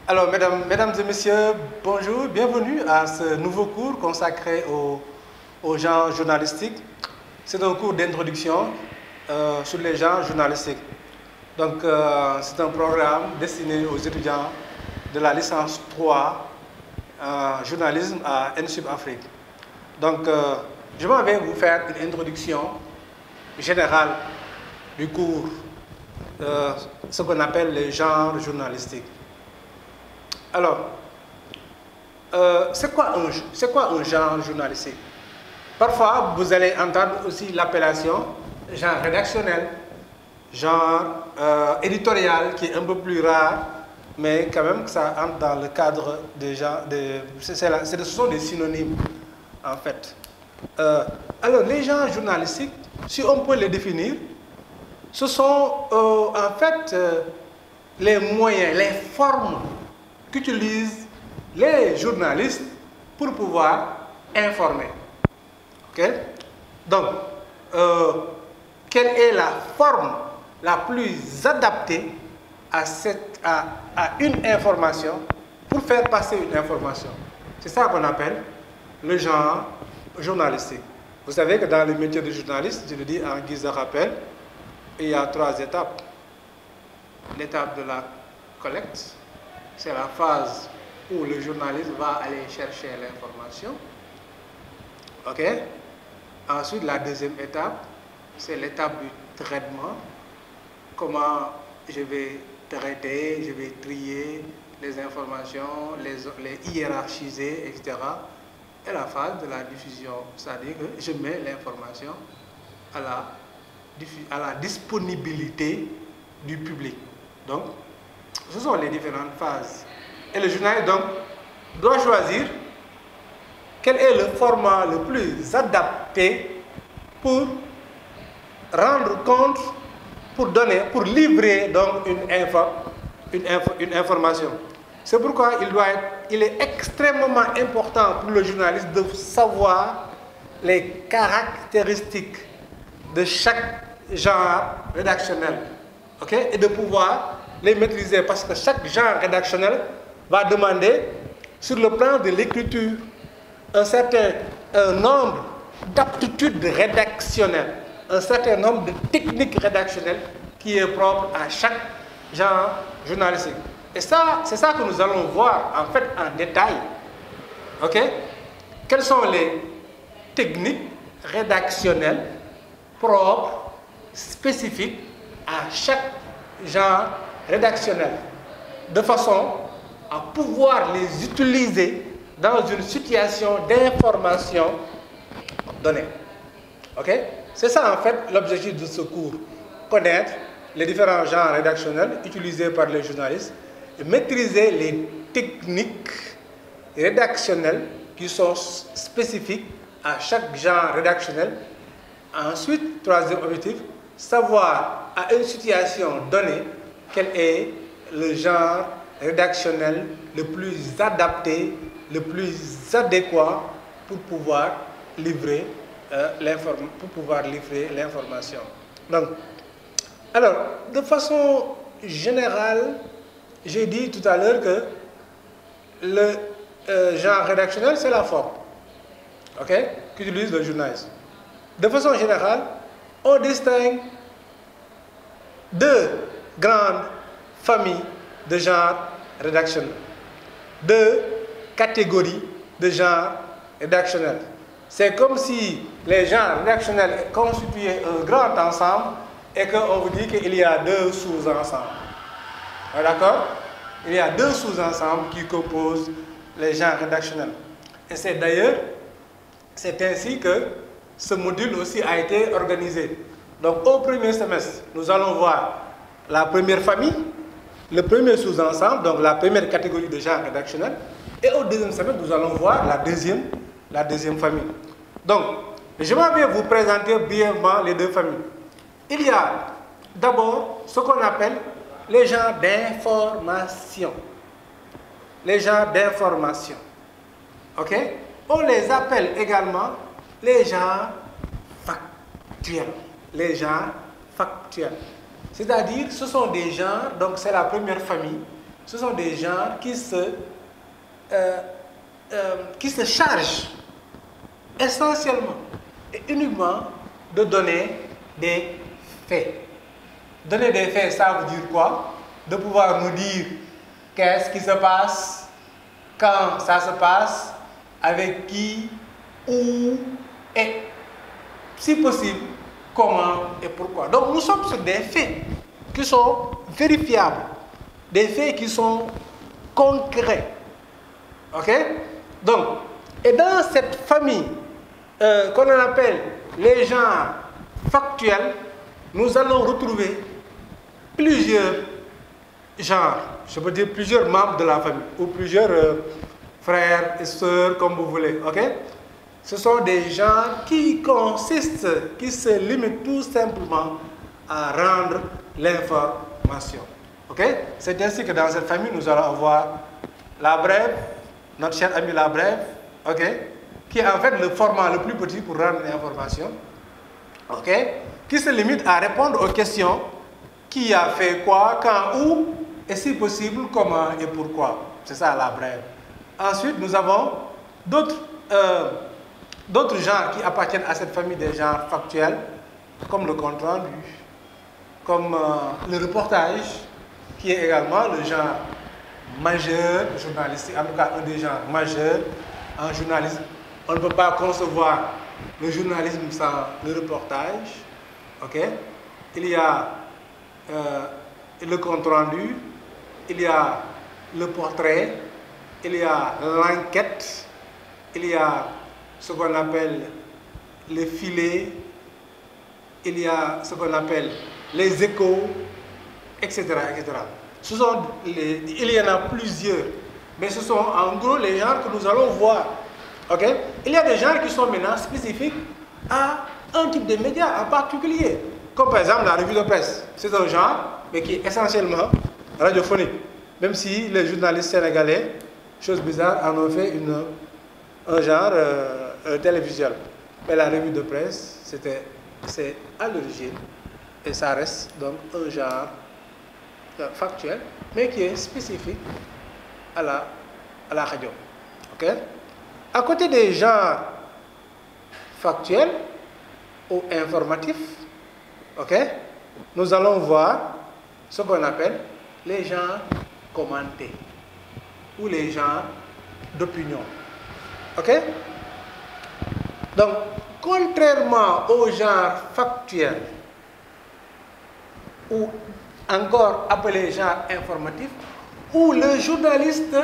Alors, mesdames et messieurs, bonjour, bienvenue à ce nouveau cours consacré aux genres journalistiques. C'est un cours d'introduction sur les genres journalistiques. Donc, c'est un programme destiné aux étudiants de la licence 3 journalisme à ENSUP Afrique. Donc, je vais vous faire une introduction générale du cours, ce qu'on appelle les genres journalistiques. Alors, c'est quoi un genre journalistique? Parfois, vous allez entendre aussi l'appellation genre rédactionnel, genre éditorial, qui est un peu plus rare, mais quand même ça entre dans le cadre des genres. Ce sont des synonymes, en fait. Alors, les genres journalistiques, si on peut les définir, ce sont en fait les moyens, les formes qu'utilisent les journalistes pour pouvoir informer. Okay? Donc, quelle est la forme la plus adaptée à une information pour faire passer une information? C'est ça qu'on appelle le genre journalistique. Vous savez que dans le métier de journaliste, je le dis en guise de rappel, il y a 3 étapes. L'étape de la collecte, c'est la phase où le journaliste va aller chercher l'information. OK? Ensuite, la deuxième étape, c'est l'étape du traitement. Comment je vais traiter, je vais trier les informations, les hiérarchiser, etc. Et la phase de la diffusion, c'est-à-dire que je mets l'information à la disponibilité du public. Donc, ce sont les différentes phases. Et le journaliste, donc, doit choisir quel est le format le plus adapté pour rendre compte, pour livrer donc une information. C'est pourquoi il est extrêmement important pour le journaliste de savoir les caractéristiques de chaque genre rédactionnel, okay? Et de pouvoir les maîtriser, parce que chaque genre rédactionnel va demander, sur le plan de l'écriture, un certain nombre d'aptitudes rédactionnelles, un certain nombre de techniques rédactionnelles qui est propre à chaque genre journalistique. Et ça, c'est ça que nous allons voir en fait en détail. OK? Quelles sont les techniques rédactionnelles propres, spécifiques à chaque genre rédactionnel, de façon à pouvoir les utiliser dans une situation d'information donnée. OK? C'est ça en fait l'objectif de ce cours. Connaître les différents genres rédactionnels utilisés par les journalistes et maîtriser les techniques rédactionnelles qui sont spécifiques à chaque genre rédactionnel. Ensuite, troisième objectif, savoir à une situation donnée quel est le genre rédactionnel le plus adapté, le plus adéquat pour pouvoir livrer l'information. Donc, alors, de façon générale, j'ai dit tout à l'heure que le genre rédactionnel, c'est la forme, OK, qu'utilise le journaliste. De façon générale, on distingue 2 grandes familles de genre rédactionnel, 2 catégories de genre rédactionnel. C'est comme si les genres rédactionnels constituaient un grand ensemble et qu'on vous dit qu'il y a 2 sous-ensembles. D'accord? Il y a 2 sous-ensembles qui composent les genres rédactionnels. Et c'est d'ailleurs, c'est ainsi que ce module aussi a été organisé. Donc au premier semestre, nous allons voir la première famille, le premier sous-ensemble, donc la première catégorie de genre rédactionnel. Et au deuxième semestre, nous allons voir la deuxième famille. Donc, je vais vous présenter brièvement les 2 familles. Il y a d'abord ce qu'on appelle les genres d'information. Les genres d'information. OK? On les appelle également les genres factuels. Les genres factuels. C'est-à-dire, ce sont des genres, donc c'est la première famille, ce sont des genres qui se chargent essentiellement et uniquement de donner des faits. Donner des faits, ça veut dire quoi? De pouvoir nous dire qu'est-ce qui se passe, quand ça se passe, avec qui, où et, si possible, comment et pourquoi. Donc nous sommes sur des faits qui sont vérifiables, des faits qui sont concrets. Ok? Donc, et dans cette famille qu'on appelle les genres factuels, nous allons retrouver plusieurs genres, je peux dire plusieurs membres de la famille, ou plusieurs frères et sœurs, comme vous voulez. Ok? Ce sont des genres qui consistent, qui se limitent tout simplement à rendre l'information. Ok? C'est ainsi que dans cette famille, nous allons avoir la brève, notre cher ami la brève, ok? Qui est en fait le format le plus petit pour rendre l'information, ok? Qui se limite à répondre aux questions: qui a fait quoi, quand, où, et si possible, comment et pourquoi. C'est ça la brève. Ensuite, nous avons d'autres genres qui appartiennent à cette famille des genres factuels, comme le compte rendu, comme le reportage, qui est également le genre majeur journalistique, en tout cas un des genres majeurs en journalisme. On ne peut pas concevoir le journalisme sans le reportage. Ok? Il y a le compte rendu, il y a le portrait, il y a l'enquête, il y a ce qu'on appelle les filets, il y a ce qu'on appelle les échos, etc. etc. Il y en a plusieurs, mais ce sont en gros les genres que nous allons voir. Okay? Il y a des genres qui sont maintenant spécifiques à un type de média en particulier, comme par exemple la revue de presse. C'est un genre, mais qui est essentiellement radiophonique, même si les journalistes sénégalais, chose bizarre, en ont fait un genre télévisuel. Mais la revue de presse, c'est à l'origine, et ça reste donc un genre factuel, mais qui est spécifique à la radio. Ok? À côté des genres factuels ou informatifs, ok, nous allons voir ce qu'on appelle les genres commentés ou les genres d'opinion. Ok? Donc, contrairement aux genres factuels ou encore appelés genres informatifs, où le journaliste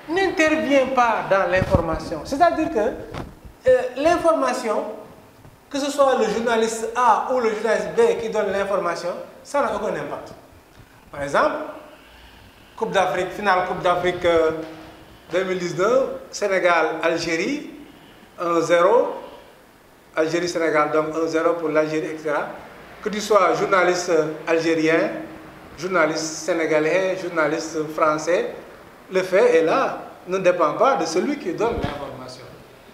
n'intervient pas dans l'information. C'est-à-dire que l'information, que ce soit le journaliste A ou le journaliste B qui donne l'information, ça n'a aucun impact. Par exemple, Coupe d'Afrique, finale Coupe d'Afrique 2019, Sénégal-Algérie, 1-0. Algérie-Sénégal, donc 1-0 pour l'Algérie, etc. Que tu sois journaliste algérien, journaliste sénégalais, journaliste français, le fait est là, ne dépend pas de celui qui donne l'information.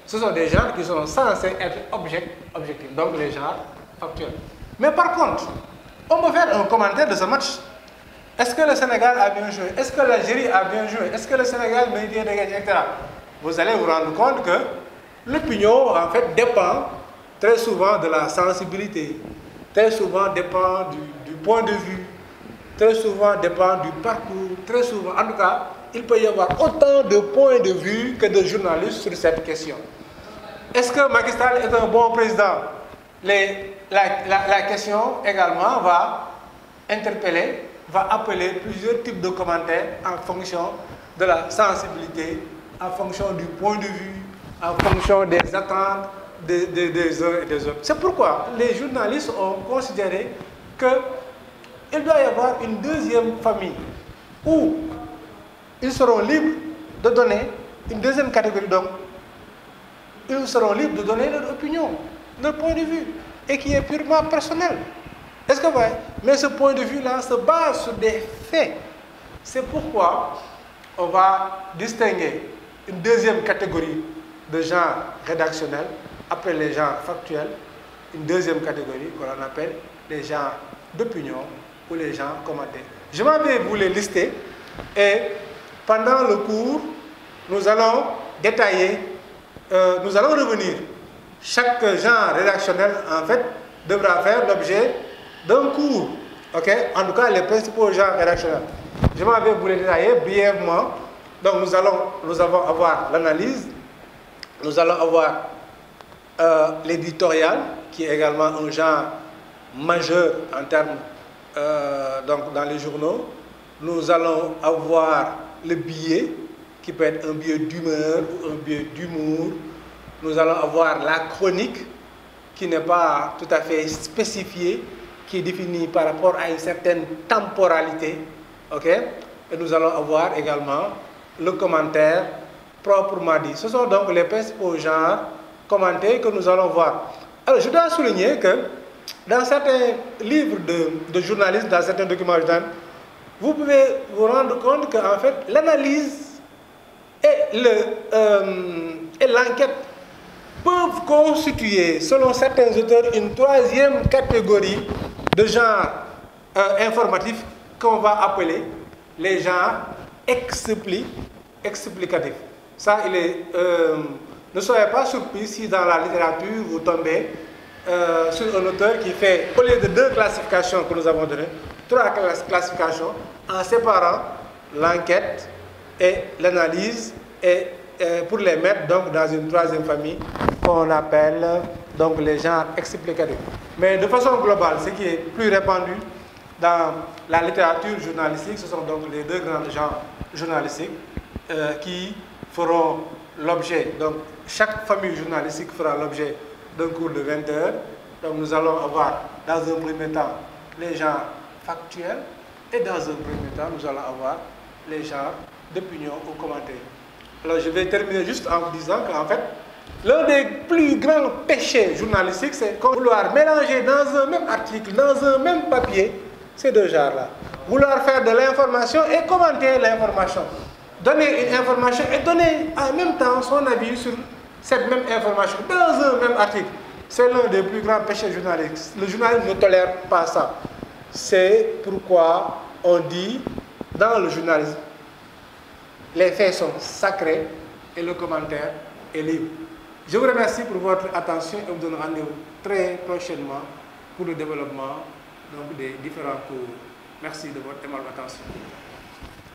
Ce sont des genres qui sont censés être objectifs, donc les genres factuels. Mais par contre, on peut faire un commentaire de ce match. Est-ce que le Sénégal a bien joué? Est-ce que l'Algérie a bien joué? Est-ce que le Sénégal mérite de gagner, etc. Vous allez vous rendre compte que l'opinion, en fait, dépend très souvent de la sensibilité, très souvent dépend du point de vue, très souvent dépend du parcours, très souvent, en tout cas, il peut y avoir autant de points de vue que de journalistes sur cette question. Est-ce que Macky Sall est un bon président? La question également va interpeller, va appeler plusieurs types de commentaires en fonction de la sensibilité, en fonction du point de vue, en fonction des attentes des uns et des autres. C'est pourquoi les journalistes ont considéré qu'il doit y avoir une deuxième famille où ils seront libres de donner une deuxième catégorie. Donc, ils seront libres de donner leur opinion, leur point de vue, et qui est purement personnel. Est-ce que vous voyez? Mais ce point de vue-là se base sur des faits. C'est pourquoi on va distinguer une deuxième catégorie de genre rédactionnels, après les genres factuels, une deuxième catégorie qu'on appelle les genres d'opinion ou les genres commentés. Je m'en vais vous les lister Et pendant le cours, nous allons détailler, nous allons revenir. Chaque genre rédactionnel, en fait, devra faire l'objet d'un cours. Ok? En tout cas, les principaux genres rédactionnels. Je m'en vais vous les détailler brièvement. Donc, nous allons avoir l'analyse, nous allons avoir l'éditorial, qui est également un genre majeur en termes, donc dans les journaux. Nous allons avoir le billet, qui peut être un billet d'humeur ou un billet d'humour. Nous allons avoir la chronique, qui n'est pas tout à fait spécifiée, qui est définie par rapport à une certaine temporalité. Ok? Et nous allons avoir également le commentaire proprement dit. Ce sont donc les principaux genres commentés que nous allons voir. Alors, je dois souligner que dans certains livres de journalistes, dans certains documents journalistes, vous pouvez vous rendre compte qu'en fait, l'analyse et l'enquête peuvent constituer, selon certains auteurs, une troisième catégorie de genre informatif qu'on va appeler les genres explicatifs. Ça, ne soyez pas surpris si dans la littérature vous tombez sur un auteur qui fait, au lieu de 2 classifications que nous avons données, 3 classifications en séparant l'enquête et l'analyse et pour les mettre donc dans une troisième famille qu'on appelle donc les genres explicatifs. Mais de façon globale, ce qui est plus répandu dans la littérature journalistique, ce sont donc les 2 grands genres journalistiques qui feront l'objet, donc chaque famille journalistique fera l'objet d'un cours de 20 heures. Donc nous allons avoir dans un premier temps les genres factuels et dans un premier temps nous allons avoir les genres d'opinion ou commentaires. Alors je vais terminer juste en vous disant qu'en fait, l'un des plus grands péchés journalistiques, c'est vouloir mélanger dans un même article, dans un même papier, ces 2 genres-là. Vouloir faire de l'information et commenter l'information. Donner une information et donner en même temps son avis sur cette même information dans un même article. C'est l'un des plus grands péchés journalistiques. Le journalisme ne tolère pas ça. C'est pourquoi on dit dans le journalisme, les faits sont sacrés et le commentaire est libre. Je vous remercie pour votre attention et vous donne rendez-vous très prochainement pour le développement donc, des différents cours. Merci de votre aimable attention.